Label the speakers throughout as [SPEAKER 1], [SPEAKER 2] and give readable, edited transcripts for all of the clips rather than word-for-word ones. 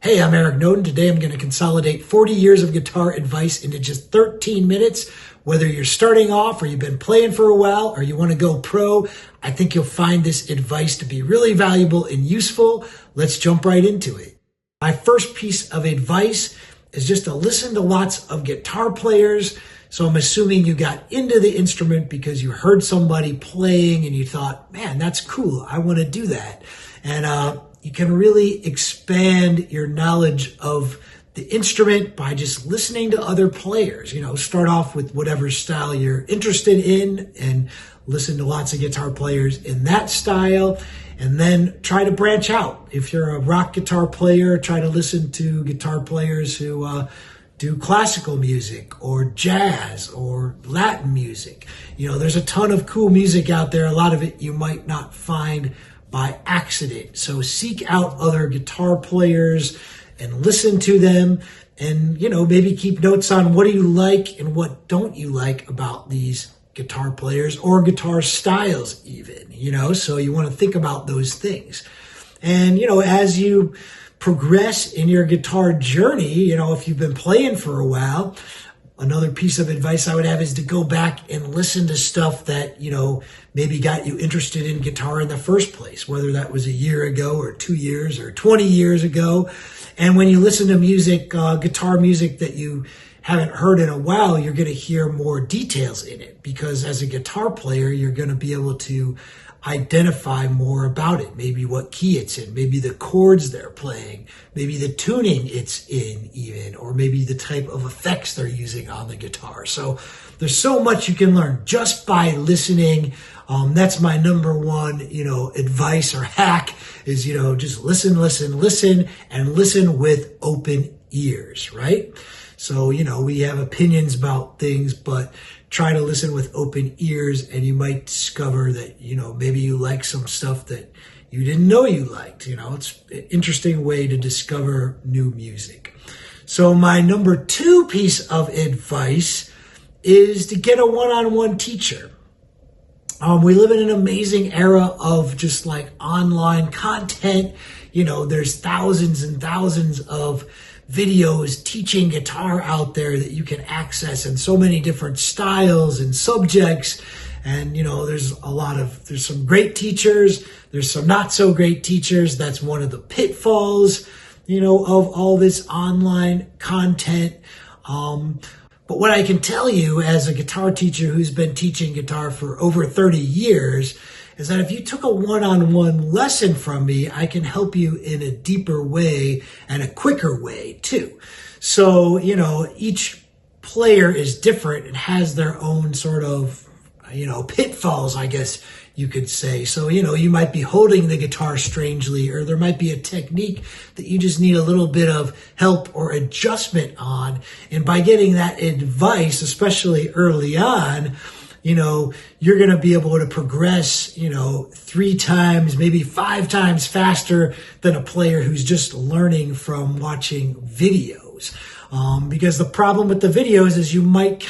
[SPEAKER 1] Hey, I'm Eric Noden. Today I'm going to consolidate 40 years of guitar advice into just 13 minutes. Whether you're starting off or you've been playing for a while or you want to go pro, I think you'll find this advice to be really valuable and useful. Let's jump right into it. My first piece of advice is just to listen to lots of guitar players. So I'm assuming you got into the instrument because you heard somebody playing and you thought, man, that's cool. I want to do that. And you can really expand your knowledge of the instrument by just listening to other players. Start off with whatever style you're interested in and listen to lots of guitar players in that style. And then try to branch out. If you're a rock guitar player, try to listen to guitar players who do classical music or jazz or Latin music. There's a ton of cool music out there. A lot of it you might not find by accident. So seek out other guitar players and listen to them and, maybe keep notes on what do you like and what don't you like about these guitar players or guitar styles even, so you want to think about those things. And, as you progress in your guitar journey, if you've been playing for a while, another piece of advice I would have is to go back and listen to stuff that, maybe got you interested in guitar in the first place, whether that was a year ago or 2 years or 20 years ago. And when you listen to music, guitar music that you haven't heard in a while, you're going to hear more details in it because as a guitar player, you're going to be able to identify more about it. Maybe what key it's in, maybe the chords they're playing, maybe the tuning it's in even, or maybe the type of effects they're using on the guitar. So there's so much you can learn just by listening. That's my number one, advice or hack is, just listen, and listen with open ears, right? So, we have opinions about things, but try to listen with open ears and you might discover that, maybe you like some stuff that you didn't know you liked. It's an interesting way to discover new music. So my number 2 piece of advice is to get a one-on-one teacher. We live in an amazing era of just like online content. There's thousands and thousands of videos teaching guitar out there that you can access in so many different styles and subjects. And, there's some great teachers. There's some not so great teachers. That's one of the pitfalls, of all this online content. But what I can tell you as a guitar teacher who's been teaching guitar for over 30 years is that if you took a one-on-one lesson from me, I can help you in a deeper way and a quicker way too. So, each player is different and has their own sort of, pitfalls, I guess you could say. So, you might be holding the guitar strangely, or there might be a technique that you just need a little bit of help or adjustment on. And by getting that advice, especially early on, you're going to be able to progress, 3 times, maybe 5 times faster than a player who's just learning from watching videos. Because the problem with the videos is you might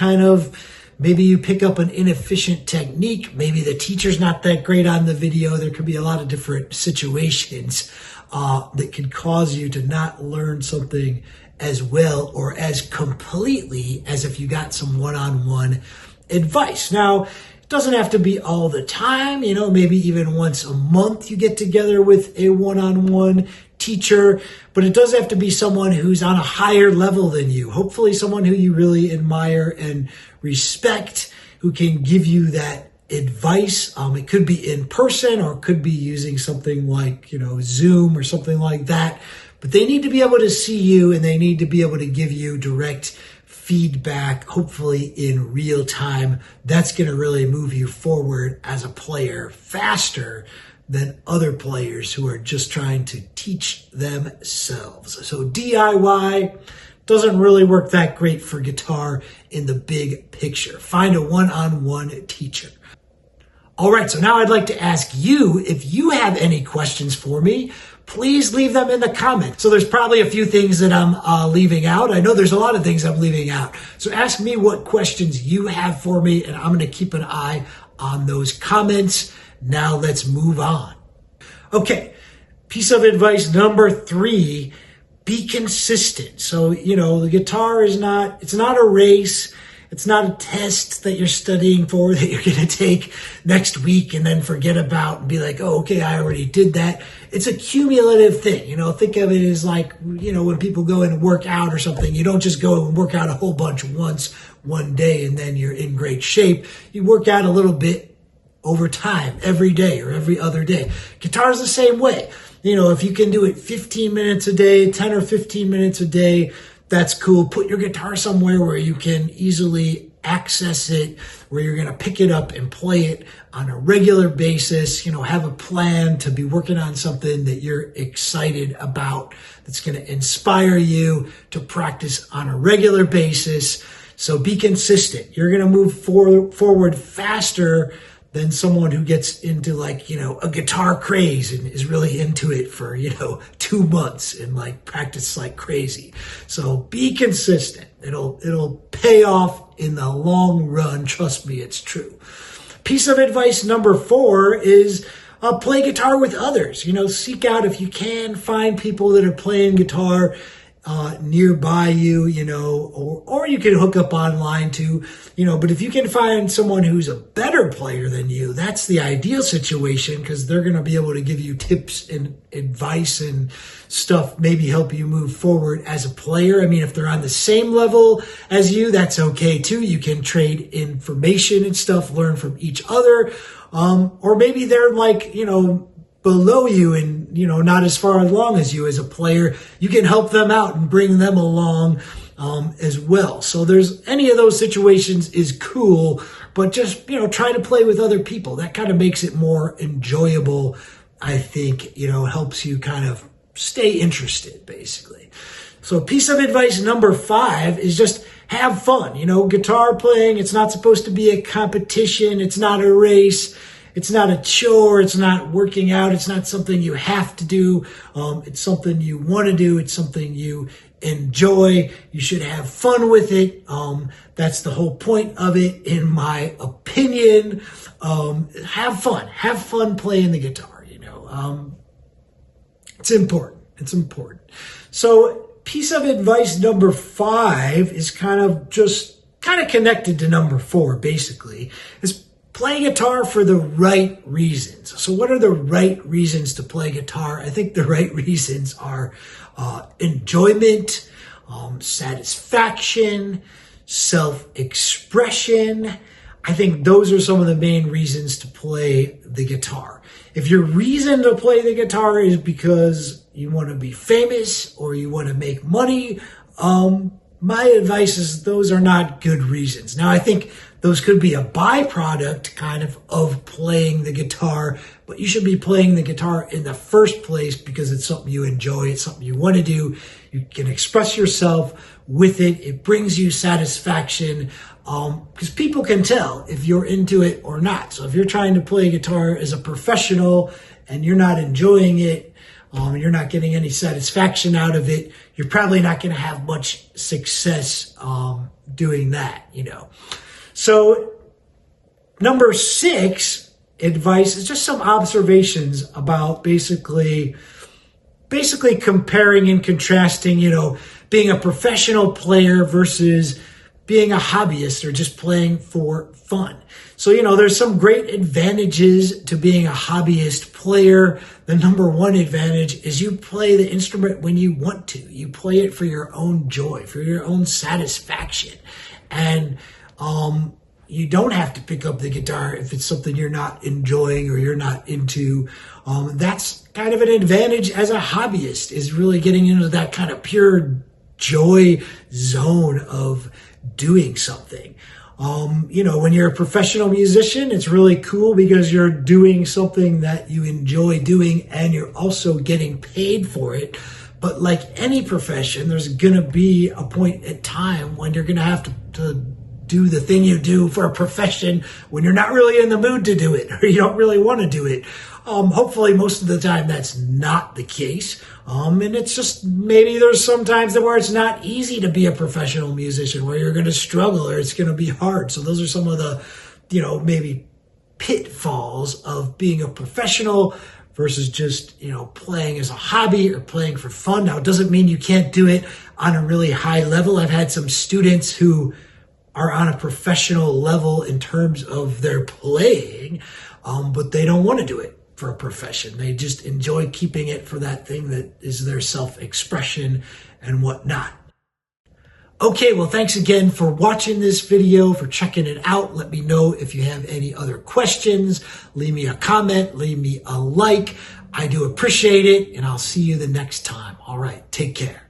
[SPEAKER 1] maybe you pick up an inefficient technique. Maybe the teacher's not that great on the video. There could be a lot of different situations that could cause you to not learn something as well or as completely as if you got some one-on-one advice. Now, it doesn't have to be all the time, maybe even once a month you get together with a one-on-one teacher, but it does have to be someone who's on a higher level than you. Hopefully someone who you really admire and respect, who can give you that advice. It could be in person or it could be using something like, Zoom or something like that, but they need to be able to see you and they need to be able to give you direct feedback, hopefully in real time. That's going to really move you forward as a player faster than other players who are just trying to teach themselves. So DIY doesn't really work that great for guitar in the big picture. Find a one-on-one teacher. All right, so now I'd like to ask you if you have any questions for me. Please leave them in the comments. So there's probably a few things that I'm leaving out. I know there's a lot of things I'm leaving out. So ask me what questions you have for me, and I'm going to keep an eye on those comments. Now let's move on. Okay, piece of advice number 3 be consistent. So, the guitar it's not a race. It's not a test that you're studying for that you're going to take next week and then forget about and be like, oh, okay, I already did that. It's a cumulative thing. Think of it as like, when people go and work out or something, you don't just go and work out a whole bunch once one day and then you're in great shape. You work out a little bit over time, every day or every other day. Guitar's the same way. If you can do it 15 minutes a day, 10 or 15 minutes a day, that's cool. Put your guitar somewhere where you can easily access it, where you're going to pick it up and play it on a regular basis. Have a plan to be working on something that you're excited about, that's going to inspire you to practice on a regular basis. So be consistent. You're going to move forward faster than someone who gets into a guitar craze and is really into it for, 2 months and practice like crazy. So be consistent. It'll pay off in the long run. Trust me, it's true. Piece of advice number 4 is play guitar with others. Seek out, if you can, find people that are playing guitar nearby you, or you can hook up online too, but if you can find someone who's a better player than you, that's the ideal situation, because they're going to be able to give you tips and advice and stuff, maybe help you move forward as a player. I mean, if they're on the same level as you, that's okay too. You can trade information and stuff, learn from each other. Or maybe they're below you and, not as far along as you as a player. You can help them out and bring them along as well. So there's any of those situations is cool, but just, try to play with other people. That kind of makes it more enjoyable, I think, helps you kind of stay interested, basically. So piece of advice number 5 is just have fun. Guitar playing, it's not supposed to be a competition. It's not a race. It's not a chore. It's not working out. It's not something you have to do. It's something you want to do. It's something you enjoy. You should have fun with it. That's the whole point of it, in my opinion. Have fun. Have fun playing the guitar. It's important. It's important. So piece of advice number 5 is kind of connected to number 4, basically, is play guitar for the right reasons. So what are the right reasons to play guitar? I think the right reasons are enjoyment, satisfaction, self-expression. I think those are some of the main reasons to play the guitar. If your reason to play the guitar is because you want to be famous or you want to make money, my advice is those are not good reasons. Now, I think those could be a byproduct of playing the guitar, but you should be playing the guitar in the first place because it's something you enjoy. It's something you want to do. You can express yourself with it. It brings you satisfaction, because people can tell if you're into it or not. So if you're trying to play guitar as a professional and you're not enjoying it, you're not getting any satisfaction out of it, you're probably not going to have much success doing that, So number 6 advice is just some observations about basically comparing and contrasting, being a professional player versus being a hobbyist or just playing for fun. So, there's some great advantages to being a hobbyist player. The number 1 advantage is you play the instrument when you want to. You play it for your own joy, for your own satisfaction. And you don't have to pick up the guitar if it's something you're not enjoying or you're not into. That's kind of an advantage as a hobbyist, is really getting into that kind of pure joy zone of doing something. When you're a professional musician, it's really cool because you're doing something that you enjoy doing and you're also getting paid for it. But like any profession, there's going to be a point in time when you're going to have to do the thing you do for a profession when you're not really in the mood to do it or you don't really want to do it. Hopefully most of the time that's not the case. And it's just, maybe there's some times where it's not easy to be a professional musician, where you're going to struggle or it's going to be hard. So those are some of the, maybe pitfalls of being a professional versus just, playing as a hobby or playing for fun. Now, it doesn't mean you can't do it on a really high level. I've had some students who are on a professional level in terms of their playing, but they don't want to do it for a profession. They just enjoy keeping it for that thing that is their self-expression and whatnot. Okay, well, thanks again for watching this video, for checking it out. Let me know if you have any other questions. Leave me a comment, leave me a like. I do appreciate it, and I'll see you the next time. All right, take care.